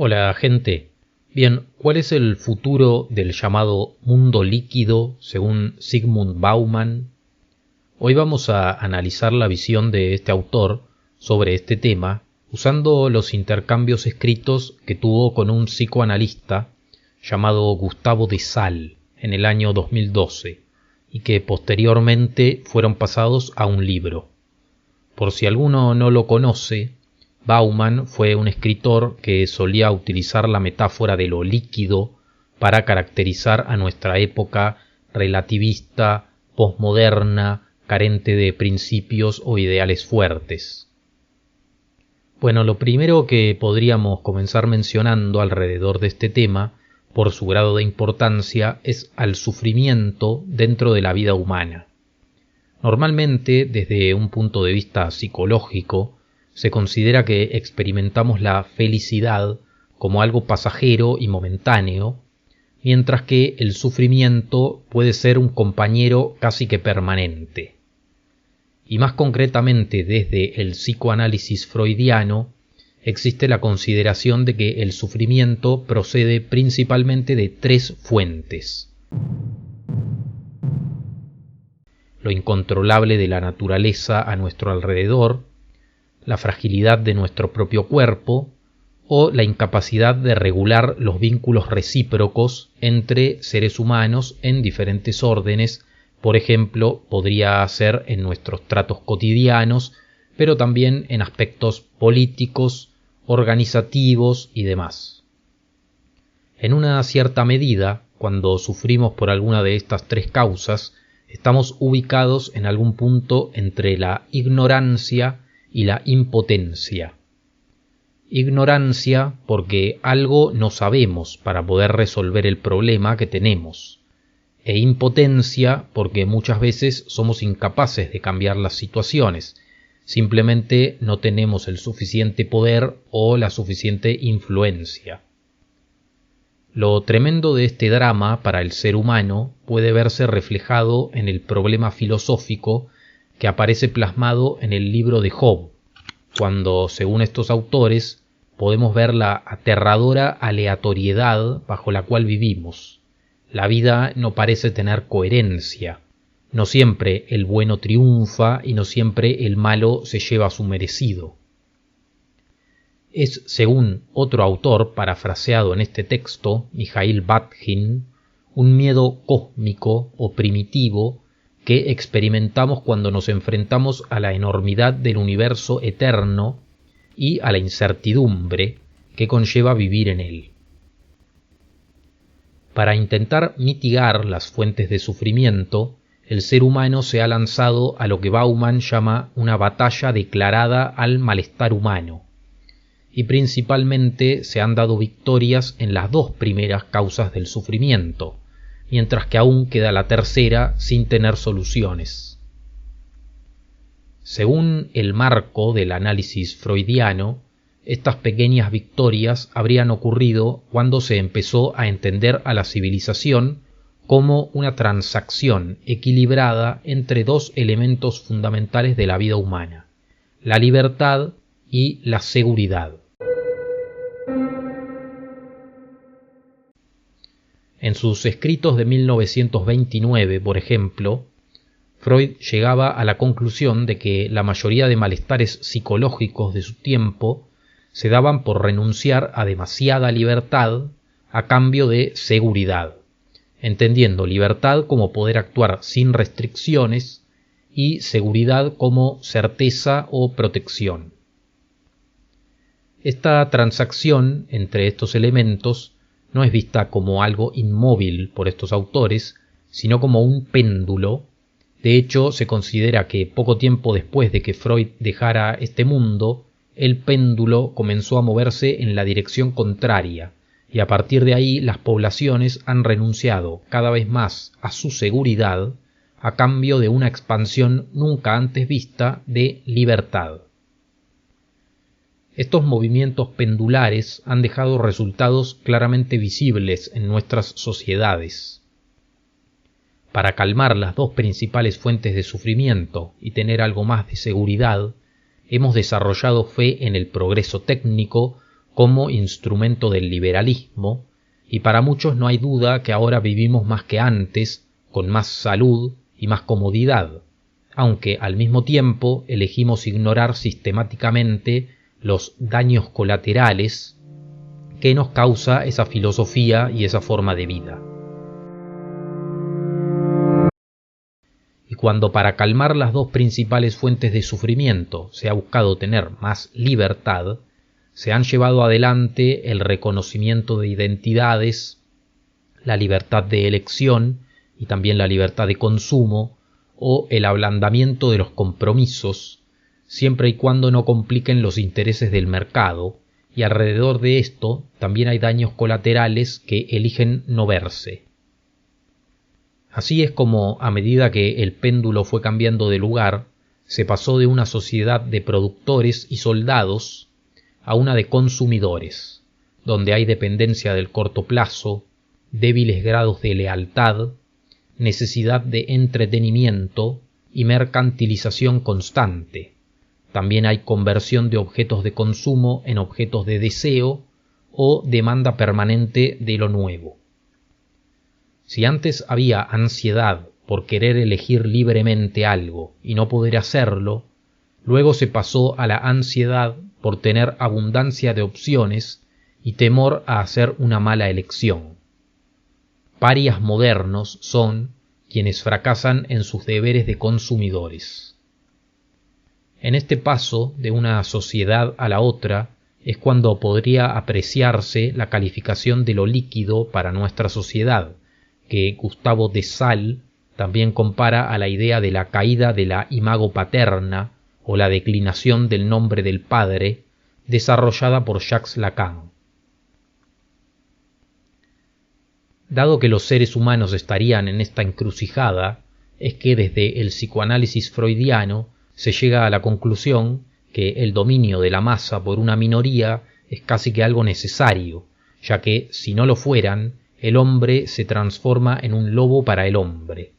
Hola gente, bien, ¿cuál es el futuro del llamado mundo líquido según Zygmunt Bauman? Hoy vamos a analizar la visión de este autor sobre este tema usando los intercambios escritos que tuvo con un psicoanalista llamado Gustavo de Sal en el año 2012 y que posteriormente fueron pasados a un libro. Por si alguno no lo conoce, Bauman fue un escritor que solía utilizar la metáfora de lo líquido para caracterizar a nuestra época relativista, posmoderna, carente de principios o ideales fuertes. Bueno, lo primero que podríamos comenzar mencionando alrededor de este tema, por su grado de importancia, es al sufrimiento dentro de la vida humana. Normalmente, desde un punto de vista psicológico, se considera que experimentamos la felicidad como algo pasajero y momentáneo, mientras que el sufrimiento puede ser un compañero casi que permanente. Y más concretamente desde el psicoanálisis freudiano, existe la consideración de que el sufrimiento procede principalmente de tres fuentes: lo incontrolable de la naturaleza a nuestro alrededor, la fragilidad de nuestro propio cuerpo o la incapacidad de regular los vínculos recíprocos entre seres humanos en diferentes órdenes. Por ejemplo, podría ser en nuestros tratos cotidianos, pero también en aspectos políticos, organizativos y demás. En una cierta medida, cuando sufrimos por alguna de estas tres causas, estamos ubicados en algún punto entre la ignorancia y la impotencia. Ignorancia porque algo no sabemos para poder resolver el problema que tenemos, e impotencia porque muchas veces somos incapaces de cambiar las situaciones, simplemente no tenemos el suficiente poder o la suficiente influencia. Lo tremendo de este drama para el ser humano puede verse reflejado en el problema filosófico que aparece plasmado en el libro de Job, cuando, según estos autores, podemos ver la aterradora aleatoriedad bajo la cual vivimos. La vida no parece tener coherencia, no siempre el bueno triunfa y no siempre el malo se lleva su merecido. Es, según otro autor parafraseado en este texto, Mikhail Bakhtin, un miedo cósmico o primitivo que experimentamos cuando nos enfrentamos a la enormidad del universo eterno y a la incertidumbre que conlleva vivir en él. Para intentar mitigar las fuentes de sufrimiento, el ser humano se ha lanzado a lo que Bauman llama una batalla declarada al malestar humano, y principalmente se han dado victorias en las dos primeras causas del sufrimiento, mientras que aún queda la tercera sin tener soluciones. Según el marco del análisis freudiano, estas pequeñas victorias habrían ocurrido cuando se empezó a entender a la civilización como una transacción equilibrada entre dos elementos fundamentales de la vida humana: la libertad y la seguridad. En sus escritos de 1929, por ejemplo, Freud llegaba a la conclusión de que la mayoría de malestares psicológicos de su tiempo se daban por renunciar a demasiada libertad a cambio de seguridad, entendiendo libertad como poder actuar sin restricciones y seguridad como certeza o protección. Esta transacción entre estos elementos no es vista como algo inmóvil por estos autores, sino como un péndulo. De hecho, se considera que poco tiempo después de que Freud dejara este mundo, el péndulo comenzó a moverse en la dirección contraria, y a partir de ahí las poblaciones han renunciado cada vez más a su seguridad a cambio de una expansión nunca antes vista de libertad. Estos movimientos pendulares han dejado resultados claramente visibles en nuestras sociedades. Para calmar las dos principales fuentes de sufrimiento y tener algo más de seguridad, hemos desarrollado fe en el progreso técnico como instrumento del liberalismo, y para muchos no hay duda que ahora vivimos más que antes, con más salud y más comodidad, aunque al mismo tiempo elegimos ignorar sistemáticamente los daños colaterales que nos causa esa filosofía y esa forma de vida. Y cuando para calmar las dos principales fuentes de sufrimiento se ha buscado tener más libertad, se han llevado adelante el reconocimiento de identidades, la libertad de elección y también la libertad de consumo, o el ablandamiento de los compromisos, siempre y cuando no compliquen los intereses del mercado, y alrededor de esto también hay daños colaterales que eligen no verse. Así es como, a medida que el péndulo fue cambiando de lugar, se pasó de una sociedad de productores y soldados a una de consumidores, donde hay dependencia del corto plazo, débiles grados de lealtad, necesidad de entretenimiento y mercantilización constante. También hay conversión de objetos de consumo en objetos de deseo o demanda permanente de lo nuevo. Si antes había ansiedad por querer elegir libremente algo y no poder hacerlo, luego se pasó a la ansiedad por tener abundancia de opciones y temor a hacer una mala elección. Parias modernos son quienes fracasan en sus deberes de consumidores. En este paso de una sociedad a la otra es cuando podría apreciarse la calificación de lo líquido para nuestra sociedad, que Gustavo de Sales también compara a la idea de la caída de la imago paterna o la declinación del nombre del padre, desarrollada por Jacques Lacan. Dado que los seres humanos estarían en esta encrucijada, es que desde el psicoanálisis freudiano se llega a la conclusión que el dominio de la masa por una minoría es casi que algo necesario, ya que, si no lo fueran, el hombre se transforma en un lobo para el hombre.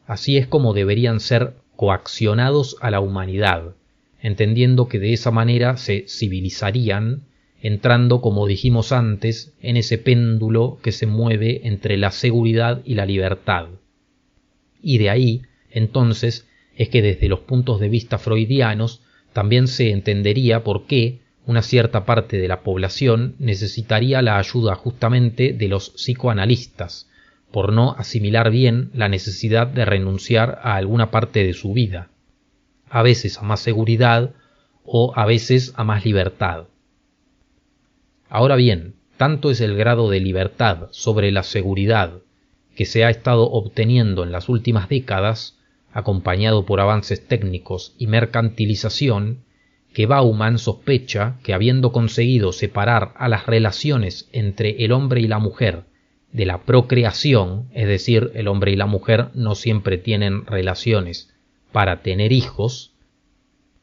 Así es como deberían ser coaccionados a la humanidad, entendiendo que de esa manera se civilizarían, entrando, como dijimos antes, en ese péndulo que se mueve entre la seguridad y la libertad. Y de ahí, entonces, es que desde los puntos de vista freudianos también se entendería por qué una cierta parte de la población necesitaría la ayuda justamente de los psicoanalistas, por no asimilar bien la necesidad de renunciar a alguna parte de su vida, a veces a más seguridad o a veces a más libertad. Ahora bien, tanto es el grado de libertad sobre la seguridad que se ha estado obteniendo en las últimas décadas, acompañado por avances técnicos y mercantilización, que Bauman sospecha que, habiendo conseguido separar a las relaciones entre el hombre y la mujer de la procreación, es decir, el hombre y la mujer no siempre tienen relaciones para tener hijos,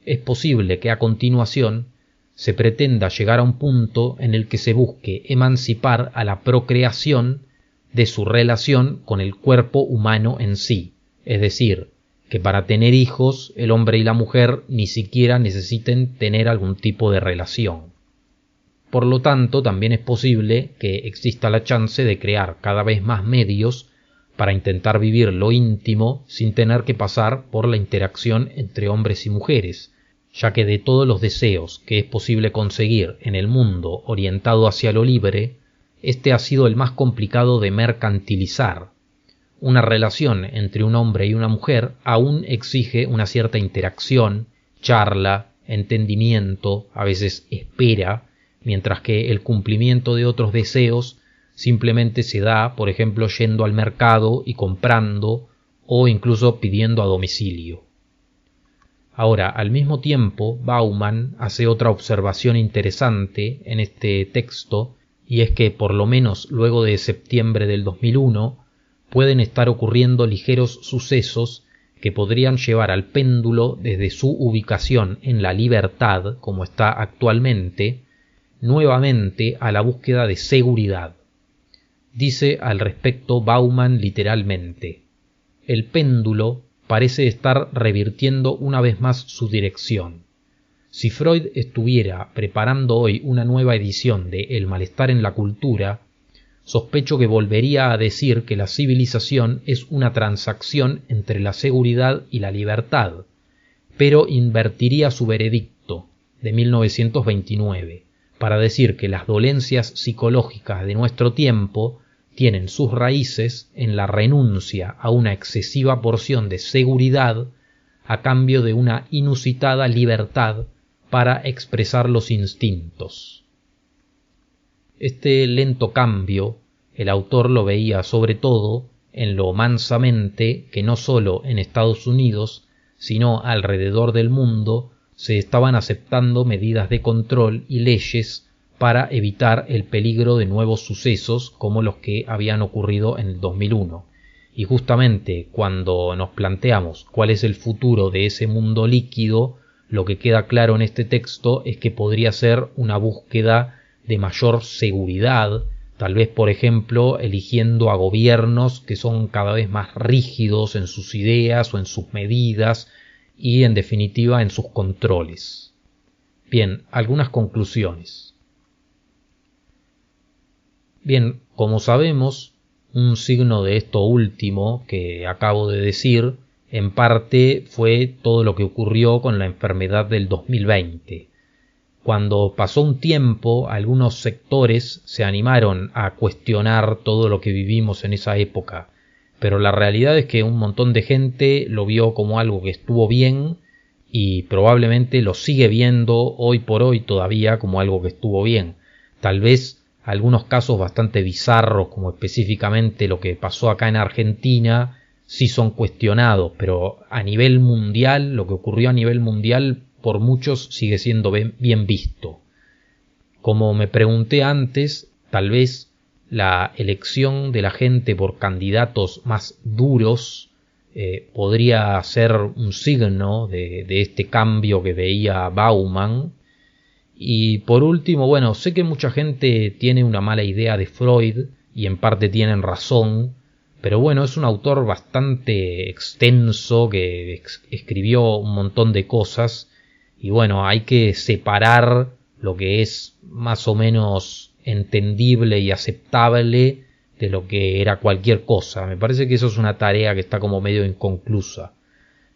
es posible que a continuación se pretenda llegar a un punto en el que se busque emancipar a la procreación de su relación con el cuerpo humano en sí, es decir, que para tener hijos el hombre y la mujer ni siquiera necesiten tener algún tipo de relación. Por lo tanto, también es posible que exista la chance de crear cada vez más medios para intentar vivir lo íntimo sin tener que pasar por la interacción entre hombres y mujeres, ya que de todos los deseos que es posible conseguir en el mundo orientado hacia lo libre, este ha sido el más complicado de mercantilizar. Una relación entre un hombre y una mujer aún exige una cierta interacción, charla, entendimiento, a veces espera, mientras que el cumplimiento de otros deseos simplemente se da, por ejemplo, yendo al mercado y comprando, o incluso pidiendo a domicilio. Ahora, al mismo tiempo, Bauman hace otra observación interesante en este texto, y es que, por lo menos luego de septiembre del 2001, pueden estar ocurriendo ligeros sucesos que podrían llevar al péndulo desde su ubicación en la libertad, como está actualmente, nuevamente a la búsqueda de seguridad. Dice al respecto Bauman literalmente: el péndulo parece estar revirtiendo una vez más su dirección. Si Freud estuviera preparando hoy una nueva edición de El malestar en la cultura, sospecho que volvería a decir que la civilización es una transacción entre la seguridad y la libertad, pero invertiría su veredicto de 1929 para decir que las dolencias psicológicas de nuestro tiempo tienen sus raíces en la renuncia a una excesiva porción de seguridad a cambio de una inusitada libertad para expresar los instintos. Este lento cambio el autor lo veía sobre todo en lo mansamente que no solo en Estados Unidos, sino alrededor del mundo se estaban aceptando medidas de control y leyes para evitar el peligro de nuevos sucesos como los que habían ocurrido en el 2001. Y justamente cuando nos planteamos cuál es el futuro de ese mundo líquido, lo que queda claro en este texto es que podría ser una búsqueda de mayor seguridad, tal vez por ejemplo eligiendo a gobiernos que son cada vez más rígidos en sus ideas o en sus medidas y en definitiva en sus controles. Bien, algunas conclusiones. Bien, como sabemos, un signo de esto último que acabo de decir en parte fue todo lo que ocurrió con la enfermedad del 2020. Cuando pasó un tiempo, algunos sectores se animaron a cuestionar todo lo que vivimos en esa época, pero la realidad es que un montón de gente lo vio como algo que estuvo bien y probablemente lo sigue viendo hoy por hoy todavía como algo que estuvo bien. Tal vez algunos casos bastante bizarros, como específicamente lo que pasó acá en Argentina, sí son cuestionados, pero a nivel mundial, lo que ocurrió a nivel mundial, por muchos sigue siendo bien visto. Como me pregunté antes, tal vez la elección de la gente por candidatos más duros podría ser un signo de este cambio que veía Bauman. Y por último, bueno, sé que mucha gente tiene una mala idea de Freud y en parte tienen razón, pero bueno, es un autor bastante extenso que escribió un montón de cosas y bueno, hay que separar lo que es más o menos entendible y aceptable de lo que era cualquier cosa. Me parece que eso es una tarea que está como medio inconclusa.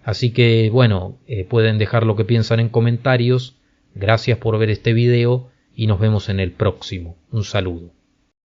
Así que bueno, pueden dejar lo que piensan en comentarios. Gracias por ver este video y nos vemos en el próximo. Un saludo.